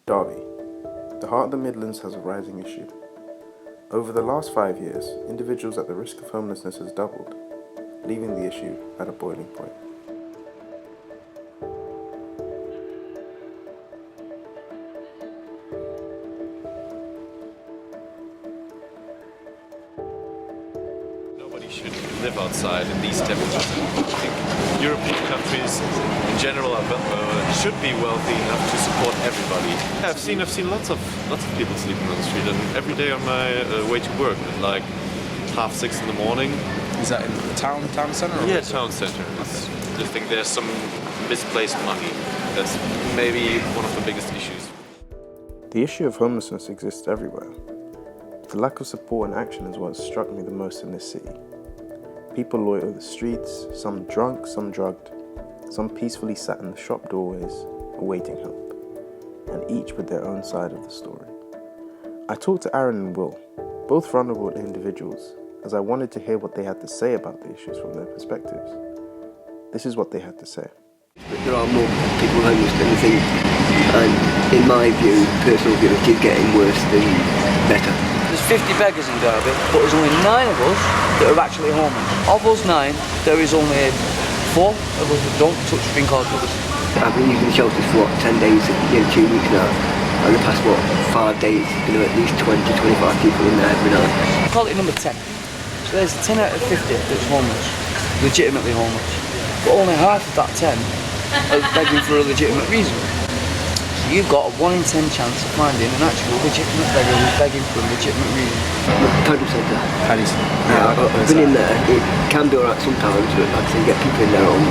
Derby. The heart of the Midlands has a rising issue. Over the last 5 years, individuals at the risk of homelessness has doubled, leaving the issue at a boiling point. Nobody should live outside in these temperatures. I think European countries in general should be wealthy enough to support everybody. I've seen lots of people sleeping on the street, and every day on my way to work at like 6:30 in the morning. Is that in the town centre? Yeah, town centre. I think there's some misplaced money. That's maybe one of the biggest issues. The issue of homelessness exists everywhere. The lack of support and action is what has struck me the most in this city. People loiter the streets, some drunk, some drugged, some peacefully sat in the shop doorways, awaiting help, and each with their own side of the story. I talked to Aaron and Will, both vulnerable individuals, as I wanted to hear what they had to say about the issues from their perspectives. This is what they had to say. There are more people homeless than you think, and in my view, personal view, it is getting worse than better. There's 50 beggars in Derby, but there's only 9 of us that are actually homeless. Of those 9, there is only 4 of us that don't touch drink or drugs. I've been using the shelters for 10 days, 2 weeks now, and the past 5 days, there are at least 20-25 people in there every night. Call it number 10. So there's 10 out of 50 that's homeless, legitimately homeless. But only half of that 10 are begging for a legitimate reason. So you've got a 1 in 10 chance of finding an actual legitimate beggar who's begging for a legitimate reason. Total centre. Yeah, I've been in there. It can be alright sometimes, but like I say, get people in there on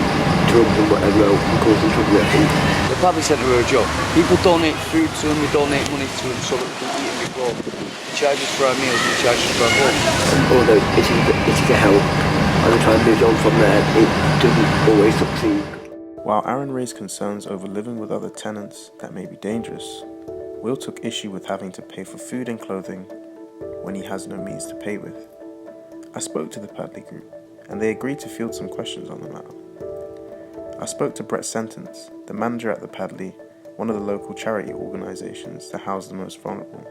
drugs and whatever else and causing trouble, I think. The public centre are a joke. People donate food to them, we donate money to them so that we can eat and we grow. They charge us for our meals, they charge us for our homes. Although it is a help, and they try and move on from there, it doesn't always succeed. While Aaron raised concerns over living with other tenants that may be dangerous, Will took issue with having to pay for food and clothing when he has no means to pay with. I spoke to the Padley group, and they agreed to field some questions on the matter. I spoke to Brett Sentence, the manager at the Padley, one of the local charity organisations that house the most vulnerable.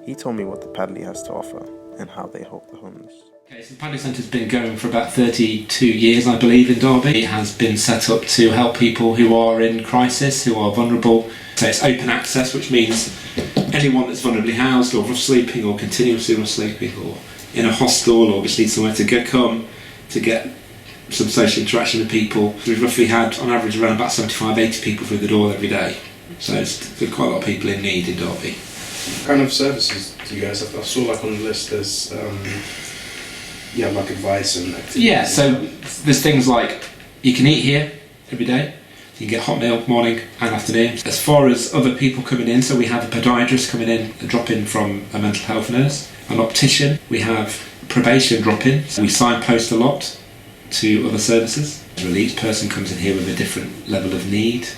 He told me what the Padley has to offer and how they help the homeless. Okay, so the Padley Centre has been going for about 32 years, I believe, in Derby. It has been set up to help people who are in crisis, who are vulnerable. So it's open access, which means anyone that's vulnerably housed or rough sleeping or continuously rough sleeping or in a hostel or just needs somewhere to come to get some social interaction with people. We've roughly had, on average, around about 75-80 people through the door every day. So it's quite a lot of people in need in Derby. What kind of services do you guys have? I saw like on the list there's like advice and activities. Yeah, so there's things like you can eat here every day. You can get hot meal morning and afternoon. As far as other people coming in, so we have a podiatrist coming in, a drop-in from a mental health nurse, an optician, we have probation drop-in. So we signpost a lot to other services. Each person comes in here with a different level of need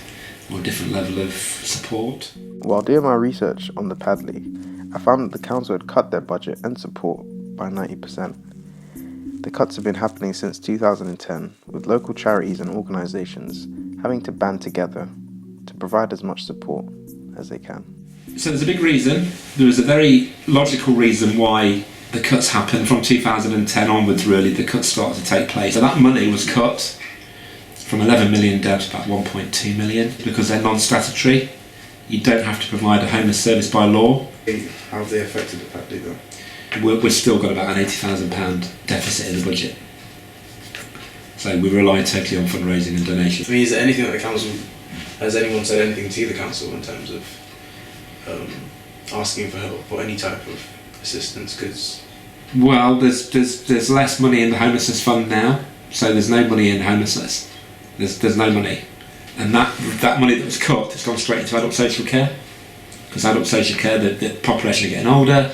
or a different level of support. While doing my research on the Padley, I found that the council had cut their budget and support by 90%. The cuts have been happening since 2010, with local charities and organisations having to band together to provide as much support as they can. So there's a big reason, there is a very logical reason why the cuts happened from 2010 onwards. Really, the cuts started to take place. So that money was cut from 11 million down to about 1.2 million because they're non-statutory. You don't have to provide a homeless service by law. How have they affected the Padley though? We've still got about an £80,000 deficit in the budget. So we rely totally on fundraising and donations. I mean, is there anything that the council, has anyone said anything to the council in terms of asking for help or any type of assistance? Because well, there's less money in the homelessness fund now, so there's no money in homelessness. There's no money, and that money that was cut has gone straight into adult social care, because adult social care, the population are getting older,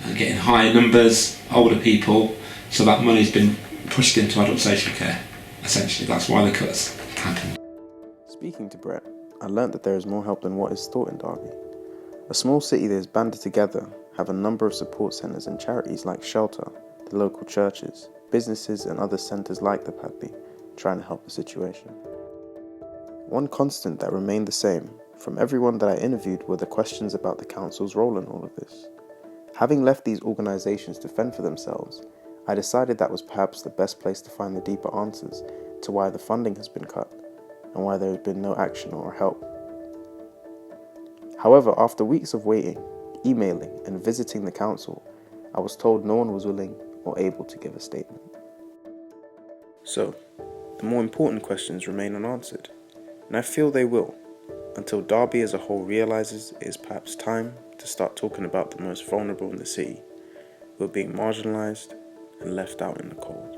and getting higher numbers, older people, so that money's been pushed into adult social care. Essentially, that's why the cuts happened. Speaking to Brett, I learnt that there is more help than what is thought in Derby. A small city that is banded together have a number of support centres and charities like Shelter, the local churches, businesses and other centres like the Padley, trying to help the situation. One constant that remained the same from everyone that I interviewed were the questions about the council's role in all of this. Having left these organisations to fend for themselves, I decided that was perhaps the best place to find the deeper answers to why the funding has been cut and why there has been no action or help. However, after weeks of waiting, emailing and visiting the council, I was told no one was willing or able to give a statement. So, the more important questions remain unanswered, and I feel they will, until Derby as a whole realises it is perhaps time to start talking about the most vulnerable in the city, who are being marginalised and left out in the cold.